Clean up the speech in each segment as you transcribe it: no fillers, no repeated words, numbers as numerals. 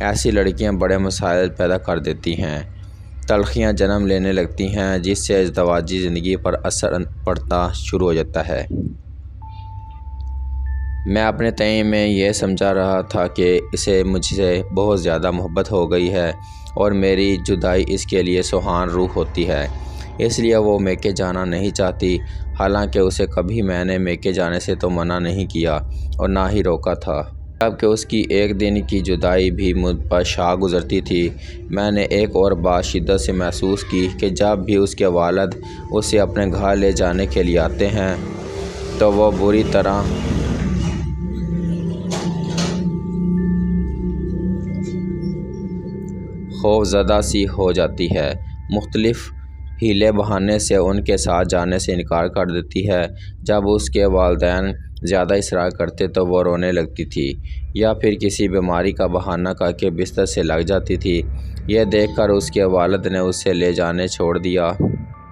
ایسی لڑکیاں بڑے مسائل پیدا کر دیتی ہیں، تلخیاں جنم لینے لگتی ہیں، جس سے ازدواجی زندگی پر اثر پڑنا شروع ہو جاتا ہے۔ میں اپنے تئیں میں یہ سمجھا رہا تھا کہ اسے مجھ سے بہت زیادہ محبت ہو گئی ہے اور میری جدائی اس کے لیے سوہان روح ہوتی ہے، اس لیے وہ میکے جانا نہیں چاہتی۔ حالانکہ اسے کبھی میں نے میکے جانے سے تو منع نہیں کیا اور نہ ہی روکا تھا، جبکہ اس کی ایک دن کی جدائی بھی مجھ پر شاہ گزرتی تھی۔ میں نے ایک اور بات شدت سے محسوس کی کہ جب بھی اس کے والد اسے اپنے گھر لے جانے کے لیے آتے ہیں تو وہ بری طرح خوف زدہ سی ہو جاتی ہے، مختلف ہیلے بہانے سے ان کے ساتھ جانے سے انکار کر دیتی ہے۔ جب اس کے والدین زیادہ اصرار کرتے تو وہ رونے لگتی تھی یا پھر کسی بیماری کا بہانہ کر کے بستر سے لگ جاتی تھی۔ یہ دیکھ کر اس کے والد نے اسے لے جانے چھوڑ دیا۔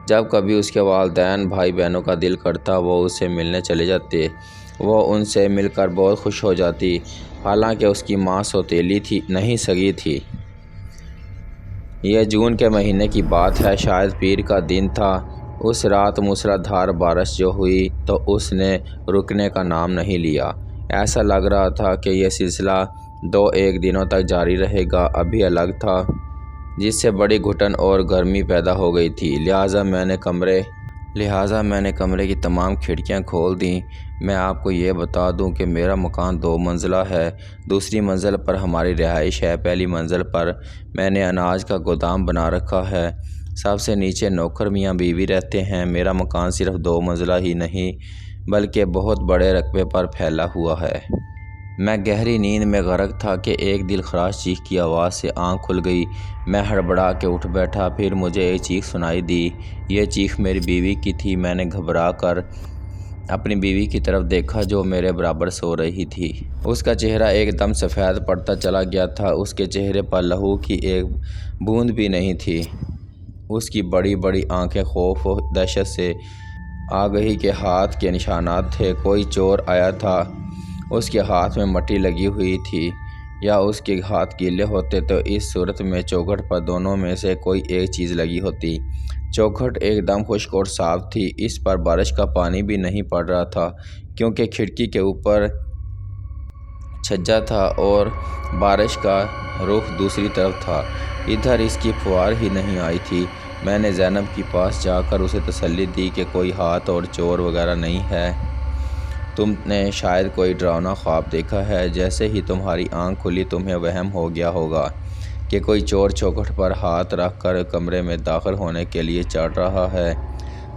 جب کبھی اس کے والدین بھائی بہنوں کا دل کرتا وہ اس سے ملنے چلے جاتے، وہ ان سے مل کر بہت خوش ہو جاتی۔ حالانکہ اس کی ماں سوتیلی تھی، نہیں سگی تھی۔ یہ جون کے مہینے کی بات ہے، شاید پیر کا دن تھا۔ اس رات موسلا دھار بارش جو ہوئی تو اس نے رکنے کا نام نہیں لیا۔ ایسا لگ رہا تھا کہ یہ سلسلہ 2-1 دنوں تک جاری رہے گا۔ ابھی الگ تھا، جس سے بڑی گھٹن اور گرمی پیدا ہو گئی تھی، لہٰذا میں نے کمرے کی تمام کھڑکیاں کھول دیں۔ میں آپ کو یہ بتا دوں کہ میرا مکان 2 منزلہ ہے۔ دوسری منزل پر ہماری رہائش ہے، پہلی منزل پر میں نے اناج کا گودام بنا رکھا ہے۔ سب سے نیچے نوکر میاں بیوی رہتے ہیں۔ میرا مکان صرف 2 منزلہ ہی نہیں بلکہ بہت بڑے رقبے پر پھیلا ہوا ہے۔ میں گہری نیند میں غرق تھا کہ ایک دل خراش چیخ کی آواز سے آنکھ کھل گئی۔ میں ہڑبڑا کے اٹھ بیٹھا، پھر مجھے ایک چیخ سنائی دی۔ یہ چیخ میری بیوی کی تھی۔ میں نے گھبرا کر اپنی بیوی کی طرف دیکھا جو میرے برابر سو رہی تھی۔ اس کا چہرہ ایک دم سفید پڑتا چلا گیا تھا، اس کے چہرے پر لہو کی ایک بوند بھی نہیں تھی۔ اس کی بڑی بڑی آنکھیں خوف و دہشت سے آگہی کے ہاتھ کے نشانات تھے۔ کوئی چور آیا تھا۔ اس کے ہاتھ میں مٹی لگی ہوئی تھی یا اس کے ہاتھ گیلے ہوتے تو اس صورت میں چوکھٹ پر دونوں میں سے کوئی ایک چیز لگی ہوتی۔ چوکھٹ ایک دم خشک اور صاف تھی، اس پر بارش کا پانی بھی نہیں پڑ رہا تھا کیونکہ کھڑکی کے اوپر چھجا تھا اور بارش کا رخ دوسری طرف تھا، ادھر اس کی پھوار ہی نہیں آئی تھی۔ میں نے زینب کے پاس جا کر اسے تسلی دی کہ کوئی ہاتھ اور چور وغیرہ نہیں ہے، تم نے شاید کوئی ڈراؤنا خواب دیکھا ہے۔ جیسے ہی تمہاری آنکھ کھلی تمہیں وہم ہو گیا ہوگا کہ کوئی چور چوکھٹ پر ہاتھ رکھ کر کمرے میں داخل ہونے کے لیے چڑھ رہا ہے،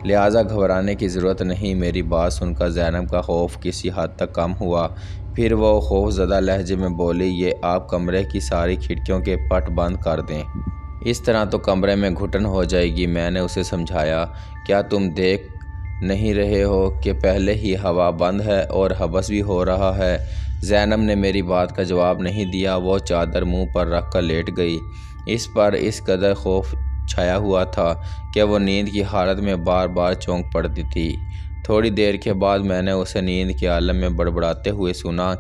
لہٰذا گھبرانے کی ضرورت نہیں۔ میری بات سن کر زینب کا خوف کسی حد تک کم ہوا، پھر وہ خوف زدہ لہجے میں بولی، یہ آپ کمرے کی ساری کھڑکیوں کے پٹ بند کر دیں، اس طرح تو کمرے میں گھٹن ہو جائے گی۔ میں نے اسے سمجھایا، کیا تم دیکھ نہیں رہے ہو کہ پہلے ہی ہوا بند ہے اور حبس بھی ہو رہا ہے؟ زینب نے میری بات کا جواب نہیں دیا، وہ چادر منہ پر رکھ کر لیٹ گئی۔ اس پر اس قدر خوف چھایا ہوا تھا کہ وہ نیند کی حالت میں بار بار چونک پڑتی تھی۔ تھوڑی دیر کے بعد میں نے اسے نیند کے عالم میں بڑبڑاتے ہوئے سنا،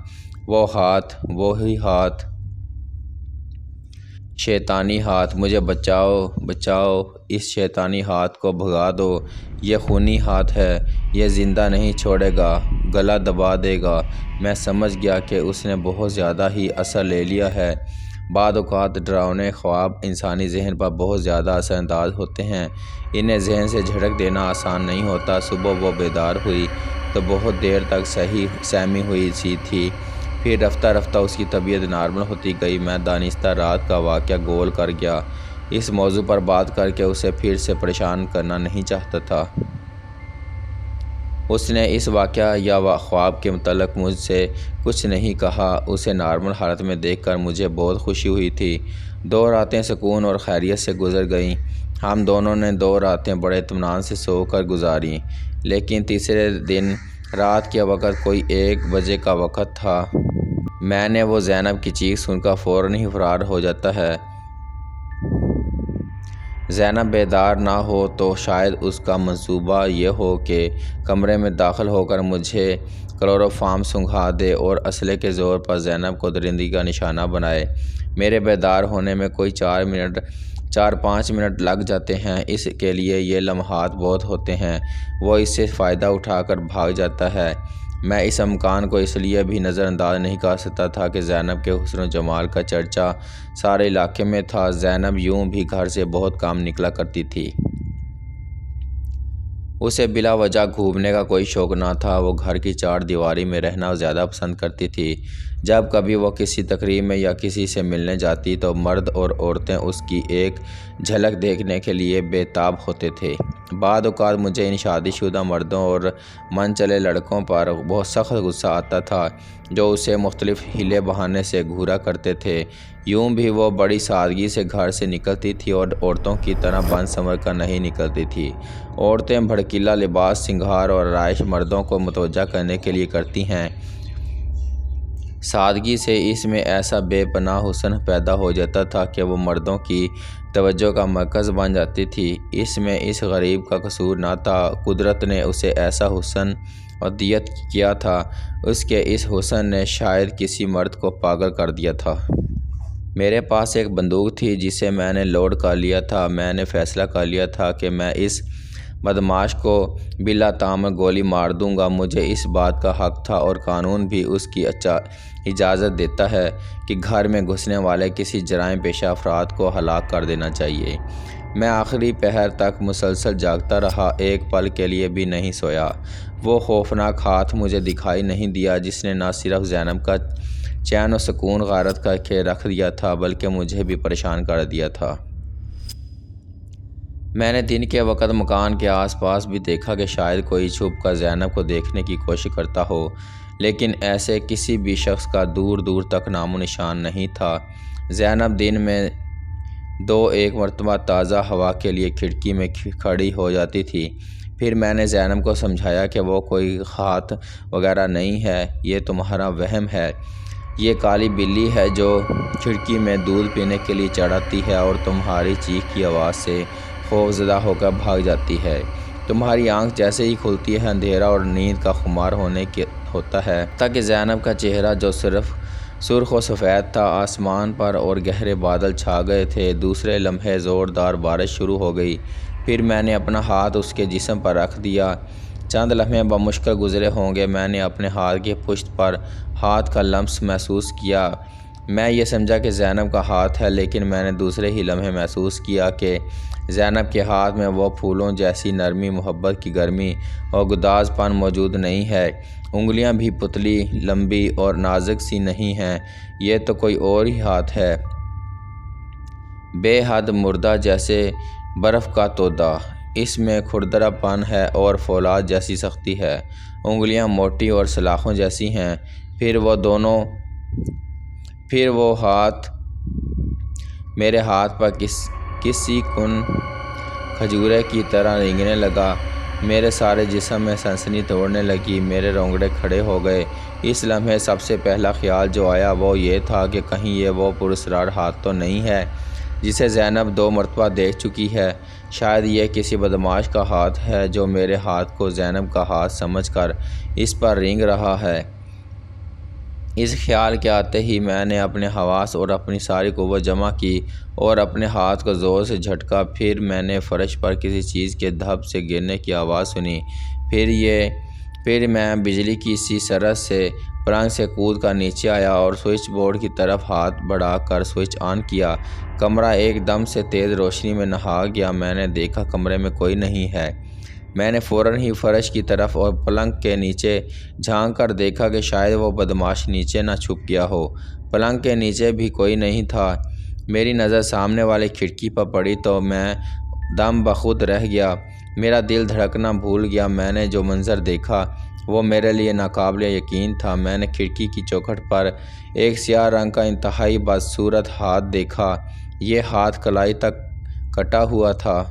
وہ ہاتھ، وہی ہاتھ، شیطانی ہاتھ، مجھے بچاؤ، بچاؤ، اس شیطانی ہاتھ کو بھگا دو، یہ خونی ہاتھ ہے، یہ زندہ نہیں چھوڑے گا، گلا دبا دے گا۔ میں سمجھ گیا کہ اس نے بہت زیادہ ہی اثر لے لیا ہے۔ بعض اوقات ڈراؤنے خواب انسانی ذہن پر بہت زیادہ اثر انداز ہوتے ہیں، انہیں ذہن سے جھڑک دینا آسان نہیں ہوتا۔ صبح وہ بیدار ہوئی تو بہت دیر تک سہمی ہوئی سی تھی، پھر رفتہ رفتہ اس کی طبیعت نارمل ہوتی گئی۔ میں دانستہ رات کا واقعہ گول کر گیا، اس موضوع پر بات کر کے اسے پھر سے پریشان کرنا نہیں چاہتا تھا۔ اس نے اس واقعہ یا خواب کے متعلق مجھ سے کچھ نہیں کہا۔ اسے نارمل حالت میں دیکھ کر مجھے بہت خوشی ہوئی تھی۔ 2 راتیں سکون اور خیریت سے گزر گئیں۔ ہم دونوں نے 2 راتیں بڑے اطمینان سے سو کر گزاریں، لیکن تیسرے دن رات کے وقت کوئی 1 بجے کا وقت تھا۔ میں نے وہ زینب کی چیخ سن کر فوراً ہی فرار ہو جاتا ہے۔ زینب بیدار نہ ہو تو شاید اس کا منصوبہ یہ ہو کہ کمرے میں داخل ہو کر مجھے کلوروفارم سونگھا دے اور اسلحے کے زور پر زینب کو درندگی کا نشانہ بنائے۔ میرے بیدار ہونے میں کوئی 4-5 منٹ لگ جاتے ہیں۔ اس کے لیے یہ لمحات بہت ہوتے ہیں۔ وہ اس سے فائدہ اٹھا کر بھاگ جاتا ہے۔ میں اس امکان کو اس لیے بھی نظر انداز نہیں کر سکتا تھا کہ زینب کے حسن و جمال کا چرچا سارے علاقے میں تھا۔ زینب یوں بھی گھر سے بہت کم نکلا کرتی تھی۔ اسے بلا وجہ گھومنے کا کوئی شوق نہ تھا۔ وہ گھر کی 4 دیواری میں رہنا زیادہ پسند کرتی تھی۔ جب کبھی وہ کسی تقریب میں یا کسی سے ملنے جاتی تو مرد اور عورتیں اس کی ایک جھلک دیکھنے کے لیے بے تاب ہوتے تھے۔ بعض اوقات مجھے ان شادی شدہ مردوں اور من چلے لڑکوں پر بہت سخت غصہ آتا تھا جو اسے مختلف ہیلے بہانے سے گھورا کرتے تھے۔ یوں بھی وہ بڑی سادگی سے گھر سے نکلتی تھی اور عورتوں کی طرح بن سنور کر نہیں نکلتی تھی۔ عورتیں بھڑکیلا لباس، سنگھار اور آرائش مردوں کو متوجہ کرنے کے لیے کرتی ہیں۔ سادگی سے اس میں ایسا بے پناہ حسن پیدا ہو جاتا تھا کہ وہ مردوں کی توجہ کا مرکز بن جاتی تھی۔ اس میں اس غریب کا قصور نہ تھا۔ قدرت نے اسے ایسا حسن عطیت کیا تھا۔ اس کے اس حسن نے شاید کسی مرد کو پاگل کر دیا تھا۔ میرے پاس ایک بندوق تھی جسے میں نے لوڈ کر لیا تھا۔ میں نے فیصلہ کر لیا تھا کہ میں اس بدمعاش کو بلا تامل گولی مار دوں گا۔ مجھے اس بات کا حق تھا اور قانون بھی اس کی اجازت دیتا ہے کہ گھر میں گھسنے والے کسی جرائم پیشہ افراد کو ہلاک کر دینا چاہیے۔ میں آخری پہر تک مسلسل جاگتا رہا، ایک پل کے لیے بھی نہیں سویا۔ وہ خوفناک ہاتھ مجھے دکھائی نہیں دیا جس نے نہ صرف زینب کا چین و سکون غارت کر کے رکھ دیا تھا بلکہ مجھے بھی پریشان کر دیا تھا۔ میں نے دن کے وقت مکان کے آس پاس بھی دیکھا کہ شاید کوئی چھپ کر زینب کو دیکھنے کی کوشش کرتا ہو، لیکن ایسے کسی بھی شخص کا دور دور تک نام و نشان نہیں تھا۔ زینب دن میں 2-1 مرتبہ تازہ ہوا کے لیے کھڑکی میں کھڑی ہو جاتی تھی۔ پھر میں نے زینب کو سمجھایا کہ وہ کوئی ہاتھ وغیرہ نہیں ہے، یہ تمہارا وہم ہے۔ یہ کالی بلی ہے جو کھڑکی میں دودھ پینے کے لیے چڑھ آتی ہے اور تمہاری چیخ کی آواز سے خوفزدہ ہو کر بھاگ جاتی ہے۔ تمہاری آنکھ جیسے ہی کھلتی ہے اندھیرا اور نیند کا خمار ہوتا ہے۔ تاکہ زینب کا چہرہ جو صرف سرخ و سفید تھا، آسمان پر اور گہرے بادل چھا گئے تھے۔ دوسرے لمحے زوردار بارش شروع ہو گئی۔ پھر میں نے اپنا ہاتھ اس کے جسم پر رکھ دیا۔ چند لمحے بمشکل گزرے ہوں گے۔ میں نے اپنے ہاتھ کی پشت پر ہاتھ کا لمس محسوس کیا۔ میں یہ سمجھا کہ زینب کا ہاتھ ہے، لیکن میں نے دوسرے ہی لمحے محسوس کیا کہ زینب کے ہاتھ میں وہ پھولوں جیسی نرمی، محبت کی گرمی اور گداز پن موجود نہیں ہے۔ انگلیاں بھی پتلی، لمبی اور نازک سی نہیں ہیں۔ یہ تو کوئی اور ہی ہاتھ ہے، بے حد مردہ جیسے برف کا تودہ۔ اس میں کھردرا پن ہے اور فولاد جیسی سختی ہے۔ انگلیاں موٹی اور سلاخوں جیسی ہیں۔ پھر وہ ہاتھ میرے ہاتھ پر کسی کن کھجورے کی طرح رینگنے لگا۔ میرے سارے جسم میں سنسنی دوڑنے لگی، میرے رونگٹے کھڑے ہو گئے۔ اس لمحے سب سے پہلا خیال جو آیا وہ یہ تھا کہ کہیں یہ وہ پراسرار ہاتھ تو نہیں ہے جسے زینب 2 مرتبہ دیکھ چکی ہے۔ شاید یہ کسی بدمعاش کا ہاتھ ہے جو میرے ہاتھ کو زینب کا ہاتھ سمجھ کر اس پر رینگ رہا ہے۔ اس خیال کے آتے ہی میں نے اپنے حواس اور اپنی ساری قوت جمع کی اور اپنے ہاتھ کو زور سے جھٹکا۔ پھر میں نے فرش پر کسی چیز کے دھب سے گرنے کی آواز سنی۔ پھر میں بجلی کی سی سرحد سے پلنگ سے کود کر نیچے آیا اور سوئچ بورڈ کی طرف ہاتھ بڑھا کر سوئچ آن کیا۔ کمرہ ایک دم سے تیز روشنی میں نہا گیا۔ میں نے دیکھا کمرے میں کوئی نہیں ہے۔ میں نے فوراً ہی فرش کی طرف اور پلنگ کے نیچے جھانک کر دیکھا کہ شاید وہ بدمعاش نیچے نہ چھپ گیا ہو۔ پلنگ کے نیچے بھی کوئی نہیں تھا۔ میری نظر سامنے والی کھڑکی پر پڑی تو میں دم بخود رہ گیا۔ میرا دل دھڑکنا بھول گیا۔ میں نے جو منظر دیکھا وہ میرے لیے ناقابل یقین تھا۔ میں نے کھڑکی کی چوکھٹ پر ایک سیاہ رنگ کا انتہائی بدصورت ہاتھ دیکھا۔ یہ ہاتھ کلائی تک کٹا ہوا تھا۔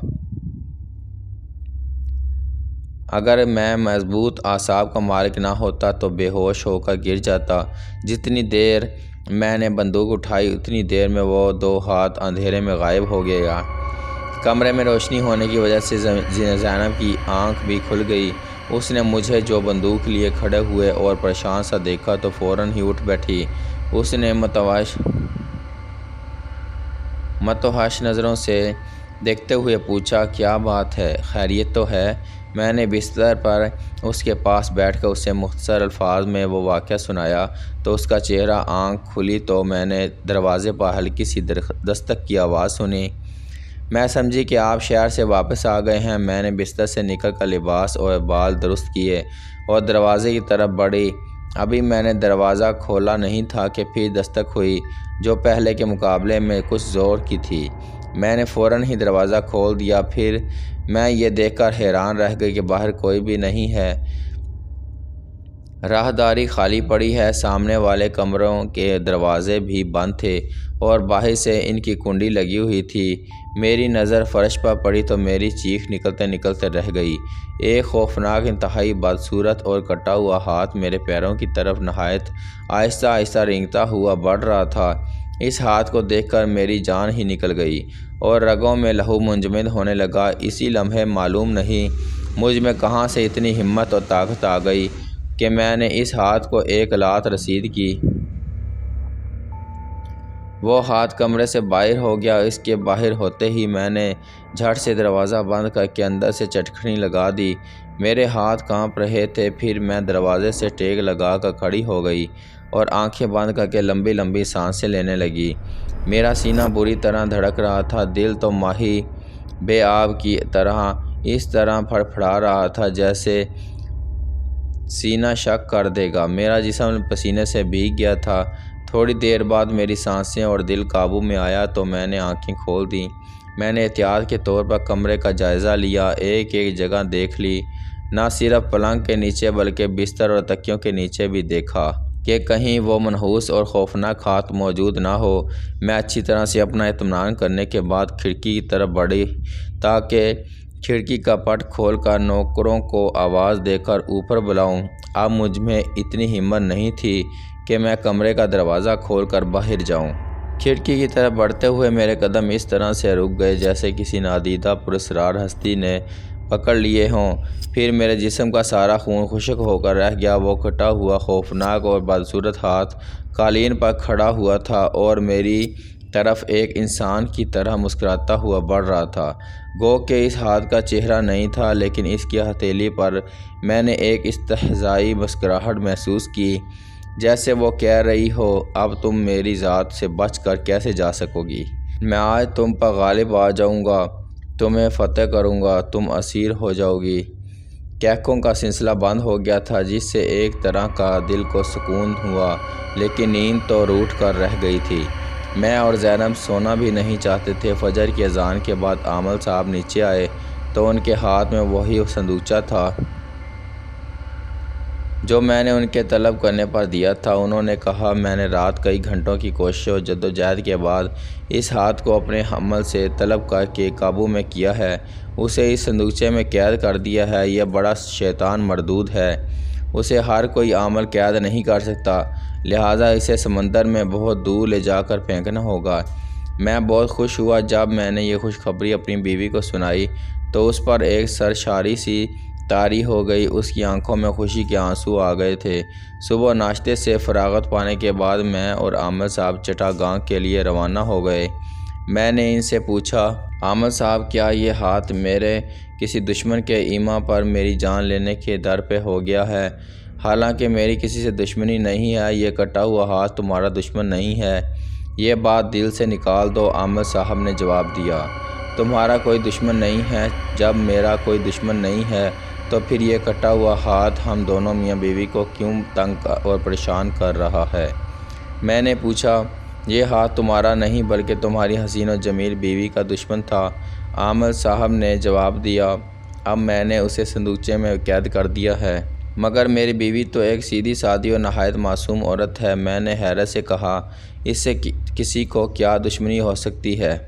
اگر میں مضبوط اعصاب کا مالک نہ ہوتا تو بے ہوش ہو کر گر جاتا۔ جتنی دیر میں نے بندوق اٹھائی اتنی دیر میں وہ 2 ہاتھ اندھیرے میں غائب ہو گیا۔ کمرے میں روشنی ہونے کی وجہ سے زینب کی آنکھ بھی کھل گئی۔ اس نے مجھے جو بندوق لیے کھڑے ہوئے اور پریشان سا دیکھا تو فوراً ہی اٹھ بیٹھی۔ اس نے متوحش نظروں سے دیکھتے ہوئے پوچھا، کیا بات ہے، خیریت تو ہے؟ میں نے بستر پر اس کے پاس بیٹھ کر اسے مختصر الفاظ میں وہ واقعہ سنایا تو اس کا چہرہ آنکھ کھلی تو میں نے دروازے پر ہلکی سی دستک کی آواز سنی۔ میں سمجھی کہ آپ شہر سے واپس آ گئے ہیں۔ میں نے بستر سے نکل کر لباس اور بال درست کیے اور دروازے کی طرف بڑھی۔ ابھی میں نے دروازہ کھولا نہیں تھا کہ پھر دستک ہوئی، جو پہلے کے مقابلے میں کچھ زور کی تھی۔ میں نے فوراً ہی دروازہ کھول دیا۔ پھر میں یہ دیکھ کر حیران رہ گئی کہ باہر کوئی بھی نہیں ہے، راہداری خالی پڑی ہے، سامنے والے کمروں کے دروازے بھی بند تھے اور باہر سے ان کی کنڈی لگی ہوئی تھی۔ میری نظر فرش پر پڑی تو میری چیخ نکلتے نکلتے رہ گئی۔ ایک خوفناک، انتہائی بدصورت اور کٹا ہوا ہاتھ میرے پیروں کی طرف نہایت آہستہ آہستہ رینگتا ہوا بڑھ رہا تھا۔ اس ہاتھ کو دیکھ کر میری جان ہی نکل گئی اور رگوں میں لہو منجمد ہونے لگا۔ اسی لمحے معلوم نہیں مجھ میں کہاں سے اتنی ہمت اور طاقت آ گئی کہ میں نے اس ہاتھ کو ایک لات رسید کی۔ وہ ہاتھ کمرے سے باہر ہو گیا۔ اس کے باہر ہوتے ہی میں نے جھٹ سے دروازہ بند کر کے اندر سے چٹکنی لگا دی۔ میرے ہاتھ کانپ رہے تھے۔ پھر میں دروازے سے ٹیک لگا کر کھڑی ہو گئی اور آنکھیں بند کر کے لمبی لمبی سانسیں لینے لگی۔ میرا سینہ بری طرح دھڑک رہا تھا۔ دل تو ماہی بے آب کی طرح اس طرح پھڑپڑا رہا تھا جیسے سینہ شق کر دے گا۔ میرا جسم پسینے سے بھیگ گیا تھا۔ تھوڑی دیر بعد میری سانسیں اور دل قابو میں آیا تو میں نے آنکھیں کھول دیں۔ میں نے احتیاط کے طور پر کمرے کا جائزہ لیا، ایک ایک جگہ دیکھ لی، نہ صرف پلنگ کے نیچے بلکہ بستر اور تکیوں کے نیچے بھی دیکھا کہ کہیں وہ منحوس اور خوفناک ہاتھ موجود نہ ہو۔ میں اچھی طرح سے اپنا اطمینان کرنے کے بعد کھڑکی کی طرف بڑھی تاکہ کھڑکی کا پٹ کھول کر نوکروں کو آواز دے کر اوپر بلاؤں۔ اب مجھ میں اتنی ہمت نہیں تھی کہ میں کمرے کا دروازہ کھول کر باہر جاؤں۔ کھڑکی کی طرف بڑھتے ہوئے میرے قدم اس طرح سے رک گئے جیسے کسی نادیدہ پراسرار ہستی نے پکڑ لیے ہوں۔ پھر میرے جسم کا سارا خون خشک ہو کر رہ گیا۔ وہ کٹا ہوا، خوفناک اور بدصورت ہاتھ قالین پر کھڑا ہوا تھا اور میری طرف ایک انسان کی طرح مسکراتا ہوا بڑھ رہا تھا۔ گو کہ اس ہاتھ کا چہرہ نہیں تھا، لیکن اس کی ہتھیلی پر میں نے ایک استہزائی مسکراہٹ محسوس کی، جیسے وہ کہہ رہی ہو، اب تم میری ذات سے بچ کر کیسے جا سکو گی؟ میں آج تم پر غالب آ جاؤں گا، تمہیں فتح کروں گا، تم اسیر ہو جاؤ گی۔ کہکوں کا سلسلہ بند ہو گیا تھا، جس سے ایک طرح کا دل کو سکون ہوا، لیکن نیند تو روٹھ کر رہ گئی تھی۔ میں اور زینب سونا بھی نہیں چاہتے تھے۔ فجر کی اذان کے بعد عامل صاحب نیچے آئے تو ان کے ہاتھ میں وہی صندوقچہ تھا جو میں نے ان کے طلب کرنے پر دیا تھا۔ انہوں نے کہا، میں نے رات کئی گھنٹوں کی کوشش اور جدوجہد کے بعد اس ہاتھ کو اپنے حمل سے طلب کر کے قابو میں کیا ہے، اسے اس صندوقچے میں قید کر دیا ہے۔ یہ بڑا شیطان مردود ہے، اسے ہر کوئی عامل قید نہیں کر سکتا، لہٰذا اسے سمندر میں بہت دور لے جا کر پھینکنا ہوگا۔ میں بہت خوش ہوا جب میں نے یہ خوشخبری اپنی بیوی کو سنائی تو اس پر ایک سرشاری سی طاری ہو گئی۔ اس کی آنکھوں میں خوشی کے آنسو آ گئے تھے۔ صبح ناشتے سے فراغت پانے کے بعد میں اور عامل صاحب چٹاگانگ کے لیے روانہ ہو گئے۔ میں نے ان سے پوچھا، عامل صاحب، کیا یہ ہاتھ میرے کسی دشمن کے ایما پر میری جان لینے کے در پہ ہو گیا ہے؟ حالانکہ میری کسی سے دشمنی نہیں ہے، یہ کٹا ہوا ہاتھ تمہارا دشمن نہیں ہے، یہ بات دل سے نکال دو۔ عامل صاحب نے جواب دیا، تمہارا کوئی دشمن نہیں ہے۔ جب میرا کوئی دشمن نہیں ہے تو پھر یہ کٹا ہوا ہاتھ ہم دونوں میاں بیوی کو کیوں تنگ اور پریشان کر رہا ہے؟ میں نے پوچھا، یہ ہاتھ تمہارا نہیں بلکہ تمہاری حسین و جمیل بیوی کا دشمن تھا۔ عامل صاحب نے جواب دیا، اب میں نے اسے صندوقچے میں قید کر دیا ہے، مگر میری بیوی تو ایک سیدھی سادی اور نہایت معصوم عورت ہے۔ میں نے حیرت سے کہا، اس سے کسی کو کیا دشمنی ہو سکتی ہے؟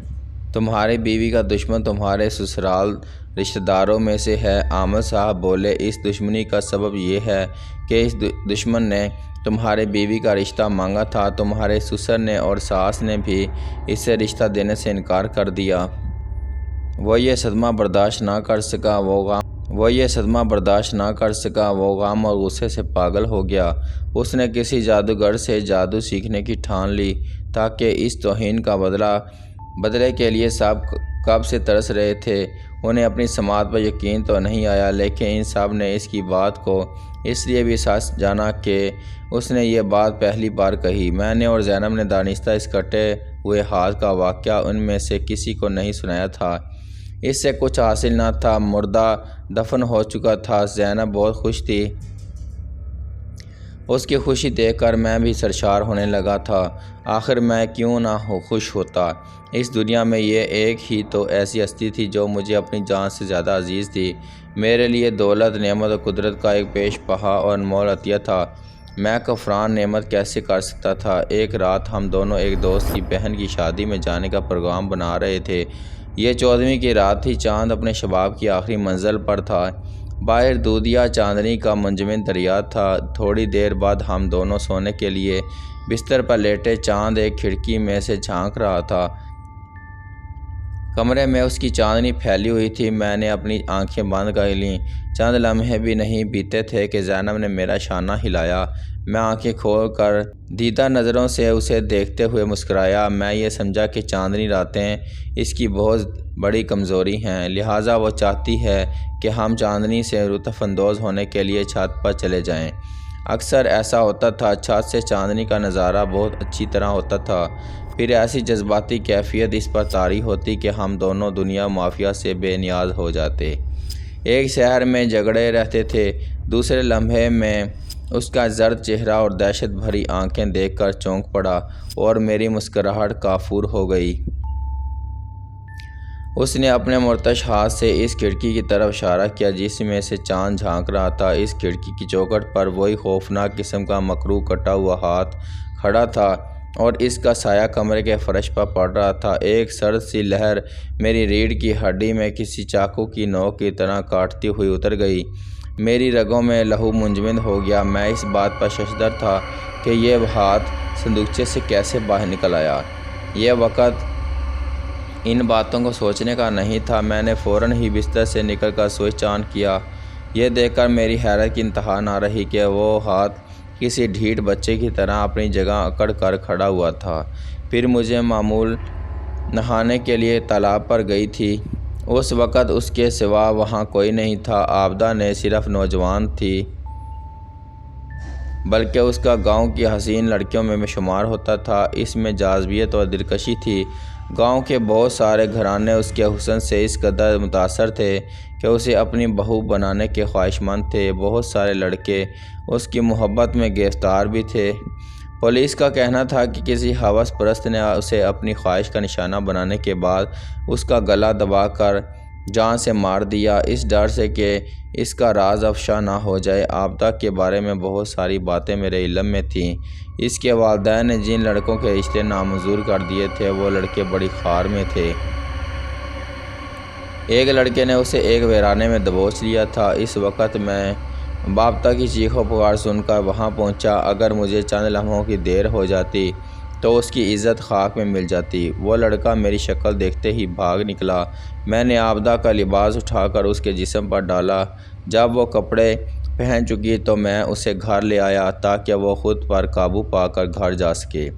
تمہاری بیوی کا دشمن تمہارے سسرال رشتہ داروں میں سے ہے۔ عامل صاحب بولے، اس دشمنی کا سبب یہ ہے کہ اس دشمن نے تمہارے بیوی کا رشتہ مانگا تھا، تمہارے سسر نے اور ساس نے بھی اس سے رشتہ دینے سے انکار کر دیا۔ وہ یہ صدمہ برداشت نہ کر سکا، وہ غم اور غصے سے پاگل ہو گیا۔ اس نے کسی جادوگر سے جادو سیکھنے کی ٹھان لی تاکہ اس توہین کا بدلے کے لیے سب کب سے ترس رہے تھے۔ انہیں اپنی سماعت پر یقین تو نہیں آیا، لیکن ان سب نے اس کی بات کو اس لیے بھی سچ جانا کہ اس نے یہ بات پہلی بار کہی۔ میں نے اور زینب نے دانستہ اس کٹے ہوئے ہاتھ کا واقعہ ان میں سے کسی کو نہیں سنایا تھا۔ اس سے کچھ حاصل نہ تھا، مردہ دفن ہو چکا تھا۔ زینب بہت خوش تھی۔ اس کی خوشی دیکھ کر میں بھی سرشار ہونے لگا تھا۔ آخر میں کیوں نہ خوش ہوتا؟ اس دنیا میں یہ ایک ہی تو ایسی ہستی تھی جو مجھے اپنی جان سے زیادہ عزیز تھی۔ میرے لیے دولت، نعمت اور قدرت کا ایک پیش پہا اور انمول عطیہ تھا۔ میں کفران نعمت کیسے کر سکتا تھا؟ ایک رات ہم دونوں ایک دوست کی بہن کی شادی میں جانے کا پروگرام بنا رہے تھے۔ یہ 14ویں کی رات تھی، چاند اپنے شباب کی آخری منزل پر تھا۔ باہر دودھیا چاندنی کا منجمد دریا تھا۔ تھوڑی دیر بعد ہم دونوں سونے کے لیے بستر پر لیٹے۔ چاند ایک کھڑکی میں سے جھانک رہا تھا۔ کمرے میں اس کی چاندنی پھیلی ہوئی تھی۔ میں نے اپنی آنکھیں بند کر لیں۔ چند لمحے بھی نہیں بیتے تھے کہ زینب نے میرا شانہ ہلایا۔ میں آنکھیں کھول کر دیدہ نظروں سے اسے دیکھتے ہوئے مسکرایا۔ میں یہ سمجھا کہ چاندنی راتیں اس کی بہت بڑی کمزوری ہیں، لہٰذا وہ چاہتی ہے کہ ہم چاندنی سے لطف اندوز ہونے کے لیے چھت پر چلے جائیں۔ اکثر ایسا ہوتا تھا۔ چھت سے چاندنی کا نظارہ بہت اچھی طرح ہوتا تھا۔ پھر ایسی جذباتی کیفیت اس پر طاری ہوتی کہ ہم دونوں دنیا مافیا سے بے نیاز ہو جاتے۔ ایک شہر میں جھگڑے رہتے تھے۔ دوسرے لمحے میں اس کا زرد چہرہ اور دہشت بھری آنکھیں دیکھ کر چونک پڑا اور میری مسکراہٹ کافور ہو گئی۔ اس نے اپنے مرتعش ہاتھ سے اس کھڑکی کی طرف اشارہ کیا جس میں سے چاند جھانک رہا تھا۔ اس کھڑکی کی چوکھٹ پر وہی خوفناک قسم کا مکروہ کٹا ہوا ہاتھ کھڑا تھا اور اس کا سایہ کمرے کے فرش پر پڑ رہا تھا۔ ایک سرد سی لہر میری ریڑھ کی ہڈی میں کسی چاقو کی نوک کی طرح کاٹتی ہوئی اتر گئی۔ میری رگوں میں لہو منجمد ہو گیا۔ میں اس بات پر ششدر تھا کہ یہ ہاتھ صندوقچے سے کیسے باہر نکل آیا۔ یہ وقت ان باتوں کو سوچنے کا نہیں تھا۔ میں نے فوراً ہی بستر سے نکل کر سوئچ آن کیا۔ یہ دیکھ کر میری حیرت کی انتہا نہ رہی کہ وہ ہاتھ کسی ڈھیٹ بچے کی طرح اپنی جگہ اکڑ کر کھڑا ہوا تھا۔ پھر مجھے معمول نہانے کے لیے تالاب پر گئی تھی۔ اس وقت اس کے سوا وہاں کوئی نہیں تھا۔ عابدہ نے صرف نوجوان تھی، بلکہ اس کا گاؤں کی حسین لڑکیوں میں شمار ہوتا تھا۔ اس میں جاذبیت اور دلکشی تھی۔ گاؤں کے بہت سارے گھرانے اس کے حسن سے اس قدر متاثر تھے کہ اسے اپنی بہو بنانے کے خواہشمند تھے۔ بہت سارے لڑکے اس کی محبت میں گرفتار بھی تھے۔ پولیس کا کہنا تھا کہ کسی ہوس پرست نے اسے اپنی خواہش کا نشانہ بنانے کے بعد اس کا گلا دبا کر جان سے مار دیا، اس ڈر سے کہ اس کا راز افشا نہ ہو جائے۔ عابدہ کے بارے میں بہت ساری باتیں میرے علم میں تھیں۔ اس کے والدین نے جن لڑکوں کے رشتے نامنظور کر دیے تھے وہ لڑکے بڑی خار میں تھے۔ ایک لڑکے نے اسے ایک ویرانے میں دبوچ لیا تھا۔ اس وقت میں عابدہ کی چیخ و پکار سن کر وہاں پہنچا۔ اگر مجھے چند لمحوں کی دیر ہو جاتی تو اس کی عزت خاک میں مل جاتی۔ وہ لڑکا میری شکل دیکھتے ہی بھاگ نکلا۔ میں نے عابدہ کا لباس اٹھا کر اس کے جسم پر ڈالا۔ جب وہ کپڑے پہن چکی تو میں اسے گھر لے آیا تاکہ وہ خود پر قابو پا کر گھر جا سکے۔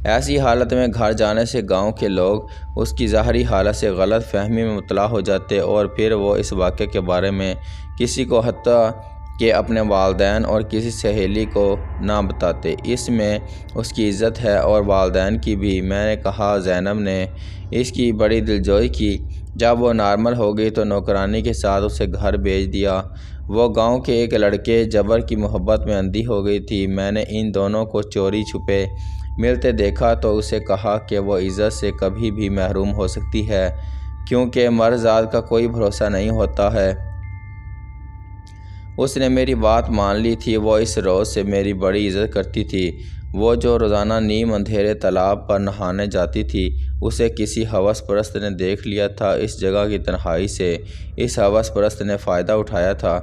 ایسی حالت میں گھر جانے سے گاؤں کے لوگ اس کی ظاہری حالت سے غلط فہمی میں مبتلا ہو جاتے اور پھر وہ اس واقعے کے بارے میں کسی کو حتیٰ کہ اپنے والدین اور کسی سہیلی کو نہ بتاتے۔ اس میں اس کی عزت ہے اور والدین کی بھی۔ میں نے کہا۔ زینب نے اس کی بڑی دلجوئی کی۔ جب وہ نارمل ہو گئی تو نوکرانی کے ساتھ اسے گھر بھیج دیا۔ وہ گاؤں کے ایک لڑکے جبر کی محبت میں اندھی ہو گئی تھی۔ میں نے ان دونوں کو چوری چھپے ملتے دیکھا تو اسے کہا کہ وہ عزت سے کبھی بھی محروم ہو سکتی ہے کیونکہ مرد ذات کا کوئی بھروسہ نہیں ہوتا ہے۔ اس نے میری بات مان لی تھی۔ وہ اس روز سے میری بڑی عزت کرتی تھی۔ وہ جو روزانہ نیم اندھیرے تالاب پر نہانے جاتی تھی اسے کسی ہوس پرست نے دیکھ لیا تھا۔ اس جگہ کی تنہائی سے اس ہوس پرست نے فائدہ اٹھایا تھا۔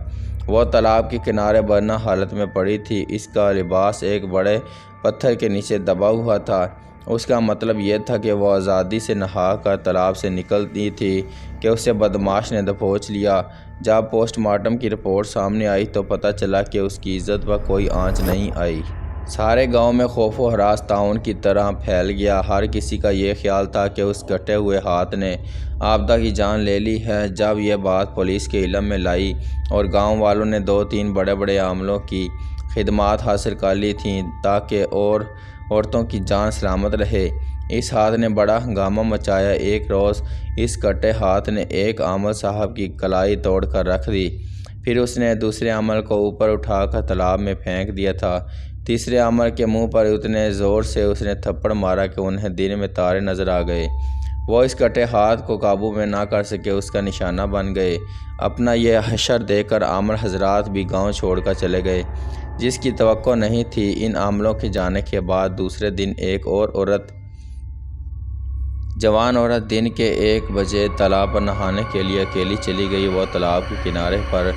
وہ تالاب کے کنارے بدنام حالت میں پڑی تھی۔ اس کا لباس ایک بڑے پتھر کے نیچے دبا ہوا تھا اس کا مطلب یہ تھا کہ وہ آزادی سے نہا کر تالاب سے نکلتی تھی کہ اسے بدماش نے دبوچ لیا۔ جب پوسٹ مارٹم کی رپورٹ سامنے آئی تو پتہ چلا کہ اس کی عزت پر کوئی آنچ نہیں آئی۔ سارے گاؤں میں خوف و ہراس طاعون کی طرح پھیل گیا۔ ہر کسی کا یہ خیال تھا کہ اس کٹے ہوئے ہاتھ نے عابدہ کی جان لے لی ہے۔ جب یہ بات پولیس کے علم میں لائی اور گاؤں والوں نے 2-3 بڑے بڑے عاملوں کی خدمات حاصل کر لی تھیں تاکہ عورتوں کی جان سلامت رہے، اس ہاتھ نے بڑا ہنگامہ مچایا۔ ایک روز اس کٹے ہاتھ نے ایک عامل صاحب کی کلائی توڑ کر رکھ دی، پھر اس نے دوسرے عامل کو اوپر اٹھا کر تالاب میں پھینک دیا تھا۔ تیسرے عامل کے منہ پر اتنے زور سے اس نے تھپڑ مارا کہ انہیں دن میں تارے نظر آ گئے۔ وہ اس کٹے ہاتھ کو قابو میں نہ کر سکے، اس کا نشانہ بن گئے۔ اپنا یہ حشر دیکھ کر عامل حضرات بھی گاؤں چھوڑ کر چلے گئے۔ جس کی توقع نہیں تھی، ان عاملوں کے جانے کے بعد دوسرے دن ایک اور جوان عورت دن کے 1 بجے تالاب پر نہانے کے لیے اکیلی چلی گئی۔ وہ تالاب کے کنارے پر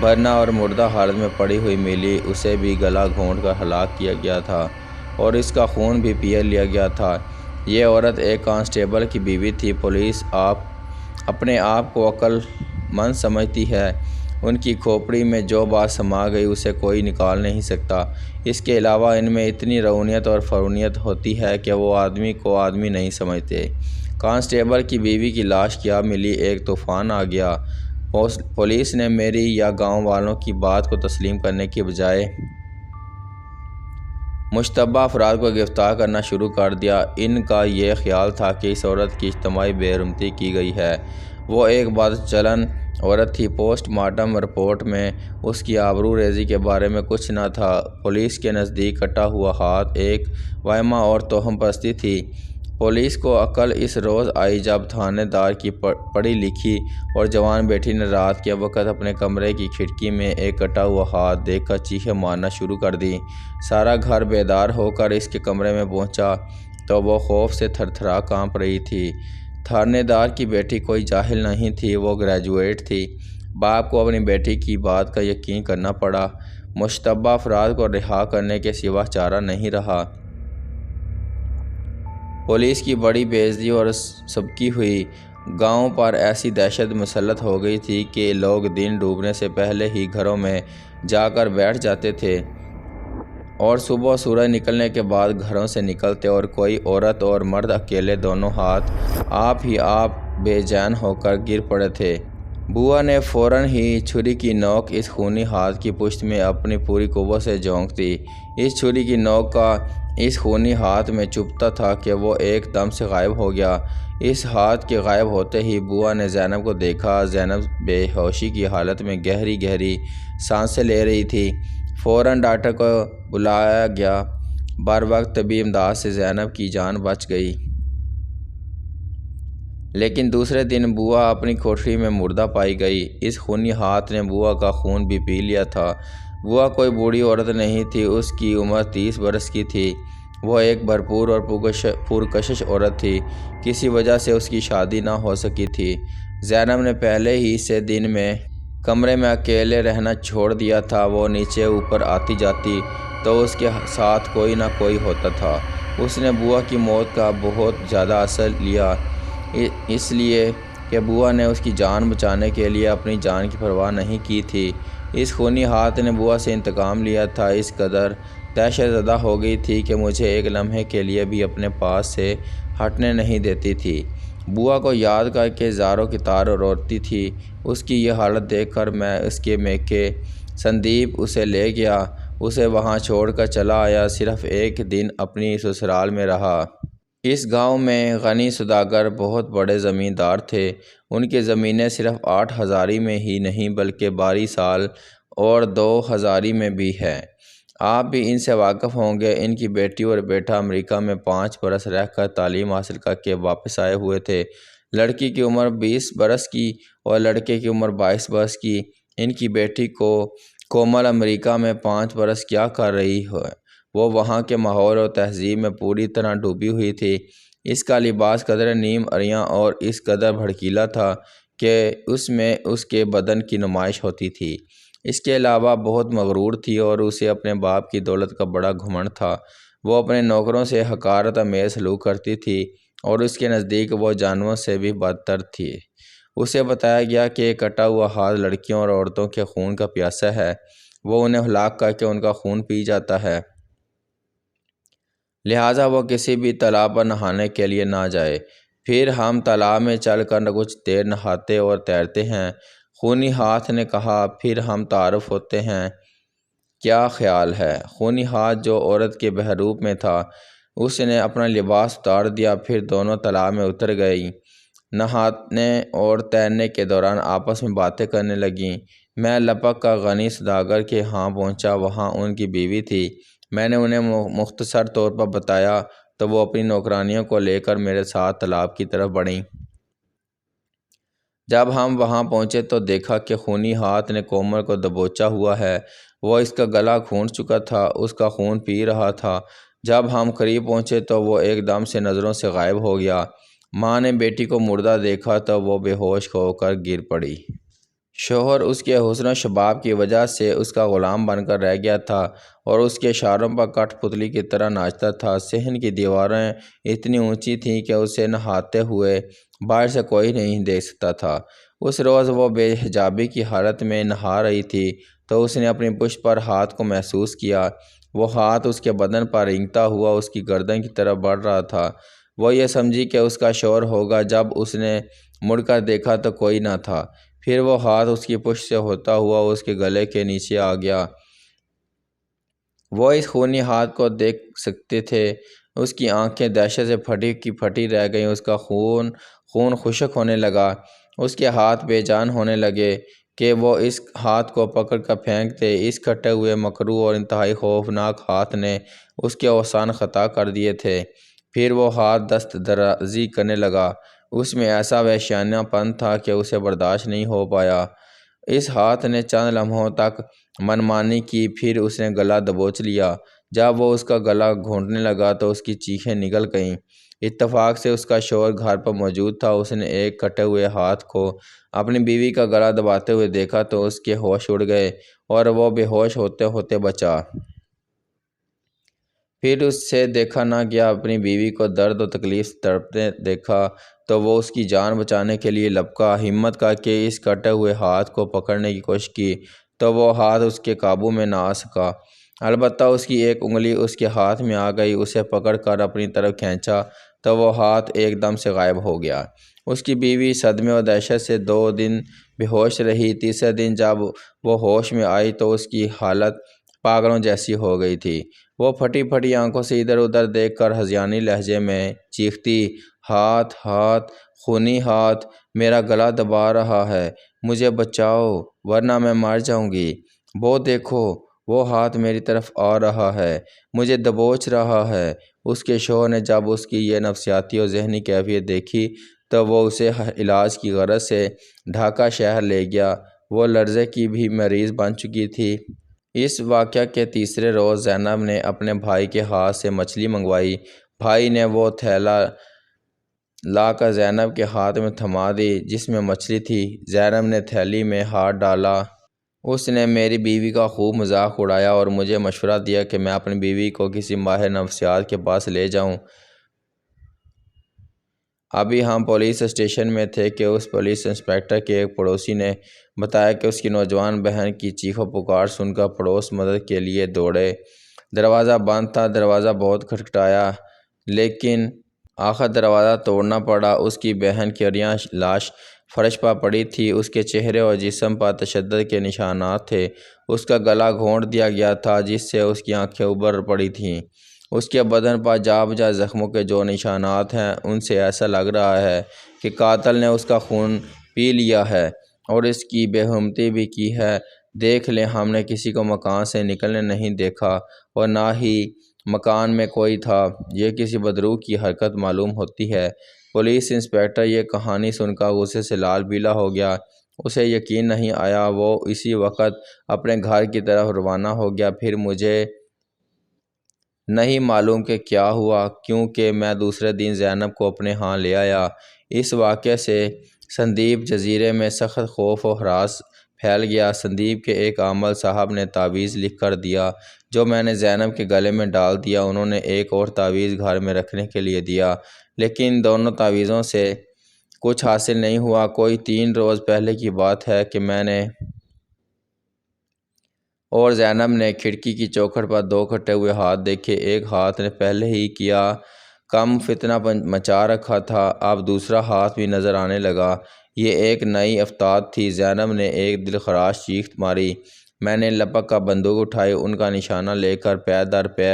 برنا اور مردہ حالت میں پڑی ہوئی ملی۔ اسے بھی گلا گھونٹ کر ہلاک کیا گیا تھا اور اس کا خون بھی پی لیا گیا تھا۔ یہ عورت ایک کانسٹیبل کی بیوی تھی۔ پولیس اپنے آپ کو عقل مند سمجھتی ہے، ان کی کھوپڑی میں جو بات سما گئی اسے کوئی نکال نہیں سکتا۔ اس کے علاوہ ان میں اتنی رعونیت اور فرونیت ہوتی ہے کہ وہ آدمی کو آدمی نہیں سمجھتے۔ کانسٹیبل کی بیوی کی لاش کیا ملی؟ ایک طوفان آ گیا۔ پولیس نے میری یا گاؤں والوں کی بات کو تسلیم کرنے کی بجائے مشتبہ افراد کو گرفتار کرنا شروع کر دیا۔ ان کا یہ خیال تھا کہ اس عورت کی اجتماعی بے حرمتی کی گئی ہے۔ وہ ایک بدچلن عورت تھی۔ پوسٹ مارٹم رپورٹ میں اس کی آبرو ریزی کے بارے میں کچھ نہ تھا۔ پولیس کے نزدیک کٹا ہوا ہاتھ ایک وہمہ اور توہم پرستی تھی۔ پولیس کو عقل اس روز آئی جب تھانے دار کی پڑھی لکھی اور جوان بیٹی نے رات کے وقت اپنے کمرے کی کھڑکی میں ایک کٹا ہوا ہاتھ دیکھ کر چیخیں مارنا شروع کر دیں۔ سارا گھر بیدار ہو کر اس کے کمرے میں پہنچا تو وہ خوف سے تھر تھرا کانپ رہی تھی۔ تھانے دار کی بیٹی کوئی جاہل نہیں تھی، وہ گریجویٹ تھی۔ باپ کو اپنی بیٹی کی بات کا یقین کرنا پڑا۔ مشتبہ افراد کو رہا کرنے کے سوا چارہ نہیں رہا۔ پولیس کی بڑی بے عزتی اور سبکی ہوئی۔ گاؤں پر ایسی دہشت مسلط ہو گئی تھی کہ لوگ دن ڈوبنے سے پہلے ہی گھروں میں جا کر بیٹھ جاتے تھے اور صبح سورج نکلنے کے بعد گھروں سے نکلتے، اور کوئی عورت اور مرد اکیلے دونوں ہاتھ آپ بے جان ہو کر گر پڑے تھے۔ بوا نے فوراً ہی چھری کی نوک اس خونی ہاتھ کی پشت میں اپنی پوری قوت سے جھونک دی۔ اس چھری کی نوک کا اس خونی ہاتھ میں چبھتا تھا کہ وہ ایک دم سے غائب ہو گیا۔ اس ہاتھ کے غائب ہوتے ہی بوا نے زینب کو دیکھا۔ زینب بے ہوشی کی حالت میں گہری گہری سانسیں لے رہی تھی۔ فوراً ڈاکٹر کو بلایا گیا۔ بروقت طبی امداد سے زینب کی جان بچ گئی۔ لیکن دوسرے دن بوا اپنی کوٹری میں مردہ پائی گئی۔ اس خونی ہاتھ نے بوا کا خون بھی پی لیا تھا۔ بوا کوئی بوڑھی عورت نہیں تھی، اس کی عمر 30 برس کی تھی۔ وہ ایک بھرپور اور پرکشش عورت تھی۔ کسی وجہ سے اس کی شادی نہ ہو سکی تھی۔ زینب نے پہلے ہی سے دن میں کمرے میں اکیلے رہنا چھوڑ دیا تھا۔ وہ نیچے اوپر آتی جاتی تو اس کے ساتھ کوئی نہ کوئی ہوتا تھا۔ اس نے بوا کی موت کا بہت زیادہ اثر لیا، اس لیے کہ بوا نے اس کی جان بچانے کے لیے اپنی جان کی پرواہ نہیں کی تھی۔ اس خونی ہاتھ نے بوا سے انتقام لیا تھا۔ اس قدر دہشت زدہ ہو گئی تھی کہ مجھے ایک لمحے کے لیے بھی اپنے پاس سے ہٹنے نہیں دیتی تھی۔ بوا کو یاد کر کے زاروں کی طرح روتی تھی۔ اس کی یہ حالت دیکھ کر میں اس کے میکے سندیپ اسے لے گیا، اسے وہاں چھوڑ کر چلا آیا۔ صرف ایک دن اپنی سسرال میں رہا۔ اس گاؤں میں غنی سوداگر بہت بڑے زمیندار تھے۔ ان کی زمینیں صرف 8 ہزاری میں ہی نہیں بلکہ 12 سال اور 2 ہزاری میں بھی ہیں۔ آپ بھی ان سے واقف ہوں گے۔ ان کی بیٹی اور بیٹا امریکہ میں 5 برس رہ کر تعلیم حاصل کر کے واپس آئے ہوئے تھے۔ لڑکی کی عمر 20 برس کی اور لڑکے کی عمر 22 برس کی۔ ان کی بیٹی کومل امریکہ میں 5 برس کیا کر رہی ہے۔ وہ وہاں کے ماحول اور تہذیب میں پوری طرح ڈوبی ہوئی تھی۔ اس کا لباس قدر نیم عریاں اور اس قدر بھڑکیلا تھا کہ اس میں اس کے بدن کی نمائش ہوتی تھی۔ اس کے علاوہ بہت مغرور تھی اور اسے اپنے باپ کی دولت کا بڑا گھمنڈ تھا۔ وہ اپنے نوکروں سے حقارت آمیز سلوک کرتی تھی اور اس کے نزدیک وہ جانوروں سے بھی بدتر تھی۔ اسے بتایا گیا کہ ایک کٹا ہوا ہاتھ لڑکیوں اور عورتوں کے خون کا پیاسا ہے، وہ انہیں ہلاک کر کے ان کا خون پی جاتا ہے، لہٰذا وہ کسی بھی تالاب پر نہانے کے لیے نہ جائے۔ پھر ہم تالاب میں چل کر کچھ دیر نہاتے اور تیرتے ہیں۔ خونی ہاتھ نے کہا، پھر ہم تعارف ہوتے ہیں، کیا خیال ہے؟ خونی ہاتھ جو عورت کے بحروب میں تھا، اس نے اپنا لباس اتار دیا، پھر دونوں تالاب میں اتر گئیں۔ نہانے اور تیرنے کے دوران آپس میں باتیں کرنے لگیں۔ میں لپک کر غنی سوداگر کے ہاں پہنچا، وہاں ان کی بیوی تھی۔ میں نے انہیں مختصر طور پر بتایا تو وہ اپنی نوکرانیوں کو لے کر میرے ساتھ تالاب کی طرف بڑھیں۔ جب ہم وہاں پہنچے تو دیکھا کہ خونی ہاتھ نے کومر کو دبوچا ہوا ہے، وہ اس کا گلا گھونٹ چکا تھا، اس کا خون پی رہا تھا۔ جب ہم قریب پہنچے تو وہ ایک دم سے نظروں سے غائب ہو گیا۔ ماں نے بیٹی کو مردہ دیکھا تو وہ بے ہوش ہو کر گر پڑی۔ شوہر اس کے حسن و شباب کی وجہ سے اس کا غلام بن کر رہ گیا تھا اور اس کے اشاروں پر کٹھ پتلی کی طرح ناچتا تھا۔ صحن کی دیواریں اتنی اونچی تھیں کہ اسے نہاتے ہوئے باہر سے کوئی نہیں دیکھ سکتا تھا۔ اس روز وہ بے حجابی کی حالت میں نہا رہی تھی تو اس نے اپنی پشت پر ہاتھ کو محسوس کیا۔ وہ ہاتھ اس کے بدن پر رینگتا ہوا اس کی گردن کی طرف بڑھ رہا تھا۔ وہ یہ سمجھی کہ اس کا شوہر ہوگا۔ جب اس نے مڑ کر دیکھا تو کوئی نہ تھا۔ پھر وہ ہاتھ اس کی پشت سے ہوتا ہوا اس کے گلے کے نیچے آ گیا۔ وہ اس خونی ہاتھ کو دیکھ سکتے تھے۔ اس کی آنکھیں دہشت سے پھٹی کی پھٹی رہ گئیں۔ اس کا خون خشک ہونے لگا، اس کے ہاتھ بے جان ہونے لگے کہ وہ اس ہاتھ کو پکڑ کر پھینک دے۔ اس کٹے ہوئے مکروہ اور انتہائی خوفناک ہاتھ نے اس کے اوسان خطا کر دیے تھے۔ پھر وہ ہاتھ دست درازی کرنے لگا۔ اس میں ایسا وحشیانہ پن تھا کہ اسے برداشت نہیں ہو پایا۔ اس ہاتھ نے چند لمحوں تک منمانی کی، پھر اس نے گلا دبوچ لیا۔ جب وہ اس کا گلا گھونٹنے لگا تو اس کی چیخیں نکل گئیں۔ اتفاق سے اس کا شوہر گھر پر موجود تھا۔ اس نے ایک کٹے ہوئے ہاتھ کو اپنی بیوی کا گلا دباتے ہوئے دیکھا تو اس کے ہوش اڑ گئے اور وہ بے ہوش ہوتے ہوتے بچا۔ پھر اس سے دیکھا نہ گیا۔ اپنی بیوی کو درد و تکلیف سے تڑپتے دیکھا تو وہ اس کی جان بچانے کے لیے لپکا۔ ہمت کر کے اس کٹے ہوئے ہاتھ کو پکڑنے کی کوشش کی تو وہ ہاتھ اس کے قابو میں نہ آ سکا۔ البتہ اس کی ایک انگلی اس کے ہاتھ میں آ گئی۔ اسے پکڑ کر اپنی طرف کھینچا تو وہ ہاتھ ایک دم سے غائب ہو گیا۔ اس کی بیوی صدمے و دہشت سے 2 دن بے ہوش رہی۔ تیسرے دن جب وہ ہوش میں آئی تو اس کی حالت پاگلوں جیسی ہو گئی تھی۔ وہ پھٹی پھٹی آنکھوں سے ادھر ادھر دیکھ کر ہذیانی لہجے میں چیختی، ہاتھ ہاتھ، خونی ہاتھ میرا گلا دبا رہا ہے، مجھے بچاؤ ورنہ میں مر جاؤں گی۔ وہ دیکھو، وہ ہاتھ میری طرف آ رہا ہے، مجھے دبوچ رہا ہے۔ اس کے شوہر نے جب اس کی یہ نفسیاتی اور ذہنی کیفیت دیکھی تو وہ اسے علاج کی غرض سے ڈھاکہ شہر لے گیا۔ وہ لرزے کی بھی مریض بن چکی تھی۔ اس واقعہ کے تیسرے روز زینب نے اپنے بھائی کے ہاتھ سے مچھلی منگوائی۔ بھائی نے وہ تھیلا لا کر زینب کے ہاتھ میں تھما دی جس میں مچھلی تھی۔ زینب نے تھیلی میں ہاتھ ڈالا۔ اس نے میری بیوی کا خوب مذاق اڑایا اور مجھے مشورہ دیا کہ میں اپنی بیوی کو کسی ماہر نفسیات کے پاس لے جاؤں۔ ابھی ہم پولیس اسٹیشن میں تھے کہ اس پولیس انسپکٹر کے ایک پڑوسی نے بتایا کہ اس کی نوجوان بہن کی چیخ و پکار سن کر پڑوس مدد کے لیے دوڑے۔ دروازہ بند تھا۔ دروازہ بہت کھٹکھٹایا لیکن آخر دروازہ توڑنا پڑا۔ اس کی بہن کی عریاں لاش فرش پر پڑی تھی۔ اس کے چہرے اور جسم پر تشدد کے نشانات تھے۔ اس کا گلا گھونٹ دیا گیا تھا جس سے اس کی آنکھیں ابھر پڑی تھیں۔ اس کے بدن پر جا بجا زخموں کے جو نشانات ہیں ان سے ایسا لگ رہا ہے کہ قاتل نے اس کا خون پی لیا ہے اور اس کی بے حرمتی بھی کی ہے۔ دیکھ لیں، ہم نے کسی کو مکان سے نکلنے نہیں دیکھا اور نہ ہی مکان میں کوئی تھا۔ یہ کسی بدروح کی حرکت معلوم ہوتی ہے۔ پولیس انسپکٹر یہ کہانی سن کر غصے سے لال پیلا ہو گیا۔ اسے یقین نہیں آیا۔ وہ اسی وقت اپنے گھر کی طرف روانہ ہو گیا۔ پھر مجھے نہیں معلوم کہ کیا ہوا کیونکہ میں دوسرے دن زینب کو اپنے ہاں لے آیا۔ اس واقعے سے سندیپ جزیرے میں سخت خوف و ہراس پھیل گیا۔ سندیپ کے ایک عامل صاحب نے تعویذ لکھ کر دیا جو میں نے زینب کے گلے میں ڈال دیا۔ انہوں نے ایک اور تعویذ گھر میں رکھنے کے لیے دیا، لیکن دونوں تعویذوں سے کچھ حاصل نہیں ہوا۔ کوئی 3 روز پہلے کی بات ہے کہ میں نے اور زینب نے کھڑکی کی چوکھٹ پر 2 کٹے ہوئے ہاتھ دیکھے۔ ایک ہاتھ نے پہلے ہی کیا کم فتنہ مچا رکھا تھا، اب دوسرا ہاتھ بھی نظر آنے لگا۔ یہ ایک نئی افتاد تھی۔ زینب نے ایک دلخراش چیخ ماری۔ میں نے لپک کا بندوق اٹھائی، ان کا نشانہ لے کر پے در پے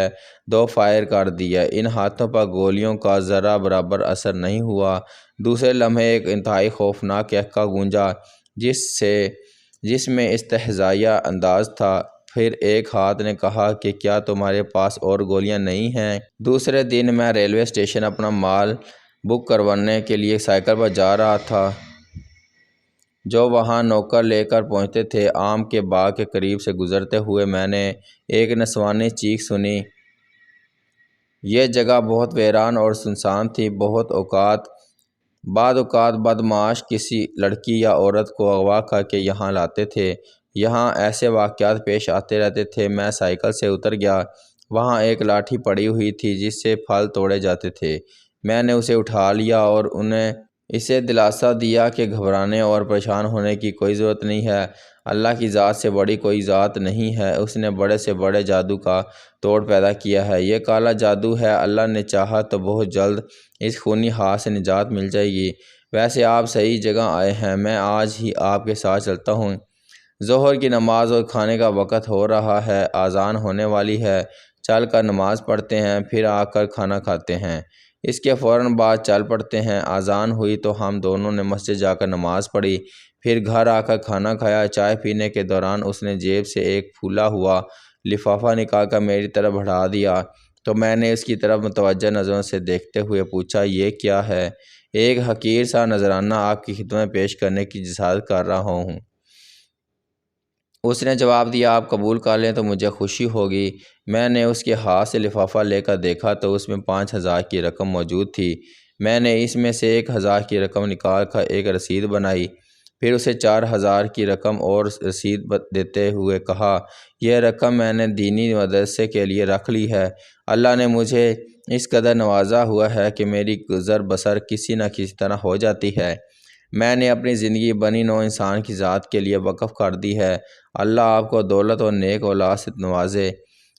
2 فائر کر دیا۔ ان ہاتھوں پر گولیوں کا ذرہ برابر اثر نہیں ہوا۔ دوسرے لمحے ایک انتہائی خوفناک قہقہ گونجا جس میں استہزائیہ انداز تھا۔ پھر ایک ہاتھ نے کہا کہ کیا تمہارے پاس اور گولیاں نہیں ہیں؟ دوسرے دن میں ریلوے اسٹیشن اپنا مال بک کروانے کے لیے سائیکل پر جا رہا تھا جو وہاں نوکر لے کر پہنچتے تھے۔ آم کے باغ کے قریب سے گزرتے ہوئے میں نے ایک نسوانی چیخ سنی۔ یہ جگہ بہت ویران اور سنسان تھی۔ بعض اوقات بدمعاش کسی لڑکی یا عورت کو اغوا کر کے یہاں لاتے تھے۔ یہاں ایسے واقعات پیش آتے رہتے تھے۔ میں سائیکل سے اتر گیا۔ وہاں ایک لاٹھی پڑی ہوئی تھی جس سے پھل توڑے جاتے تھے۔ میں نے اسے اٹھا لیا اور انہیں اسے دلاسا دیا کہ گھبرانے اور پریشان ہونے کی کوئی ضرورت نہیں ہے۔ اللہ کی ذات سے بڑی کوئی ذات نہیں ہے۔ اس نے بڑے سے بڑے جادو کا توڑ پیدا کیا ہے۔ یہ کالا جادو ہے۔ اللہ نے چاہا تو بہت جلد اس خونی ہاتھ سے نجات مل جائے گی۔ ویسے آپ صحیح جگہ آئے ہیں۔ میں آج ہی آپ کے ساتھ چلتا ہوں۔ ظہر کی نماز اور کھانے کا وقت ہو رہا ہے۔ اذان ہونے والی ہے۔ چل کر نماز پڑھتے ہیں، پھر آ کر کھانا کھاتے ہیں۔ اس کے فوراً بعد چل پڑتے ہیں۔ اذان ہوئی تو ہم دونوں نے مسجد جا کر نماز پڑھی، پھر گھر آ کر کھانا کھایا۔ چائے پینے کے دوران اس نے جیب سے ایک پھولا ہوا لفافہ نکال کر میری طرف بڑھا دیا تو میں نے اس کی طرف متوجہ نظروں سے دیکھتے ہوئے پوچھا، یہ کیا ہے؟ ایک حقیر سا نذرانہ آپ کی خدمت میں پیش کرنے کی جسارت کر رہا ہوں۔ اس نے جواب دیا، آپ قبول کر لیں تو مجھے خوشی ہوگی۔ میں نے اس کے ہاتھ سے لفافہ لے کر دیکھا تو اس میں 5,000 کی رقم موجود تھی۔ میں نے اس میں سے 1,000 کی رقم نکال کر ایک رسید بنائی، پھر اسے 4,000 کی رقم اور رسید دیتے ہوئے کہا، یہ رقم میں نے دینی مدرسے کے لیے رکھ لی ہے۔ اللہ نے مجھے اس قدر نوازا ہوا ہے کہ میری گزر بسر کسی نہ کسی طرح ہو جاتی ہے۔ میں نے اپنی زندگی بنی نوع انسان کی ذات کے لیے وقف کر دی ہے۔ اللہ آپ کو دولت اور نیک اولاد سے نوازے۔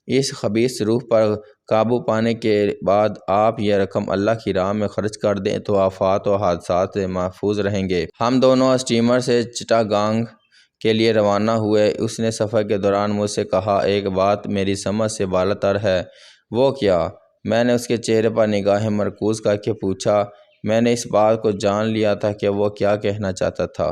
اس خبیث روح پر قابو پانے کے بعد آپ یہ رقم اللہ کی راہ میں خرچ کر دیں تو آفات و حادثات سے محفوظ رہیں گے۔ ہم دونوں اسٹیمر سے چٹاگانگ کے لیے روانہ ہوئے۔ اس نے سفر کے دوران مجھ سے کہا، ایک بات میری سمجھ سے بالاتر ہے۔ وہ کیا؟ میں نے اس کے چہرے پر نگاہیں مرکوز کر کے پوچھا۔ میں نے اس بات کو جان لیا تھا کہ وہ کیا کہنا چاہتا تھا۔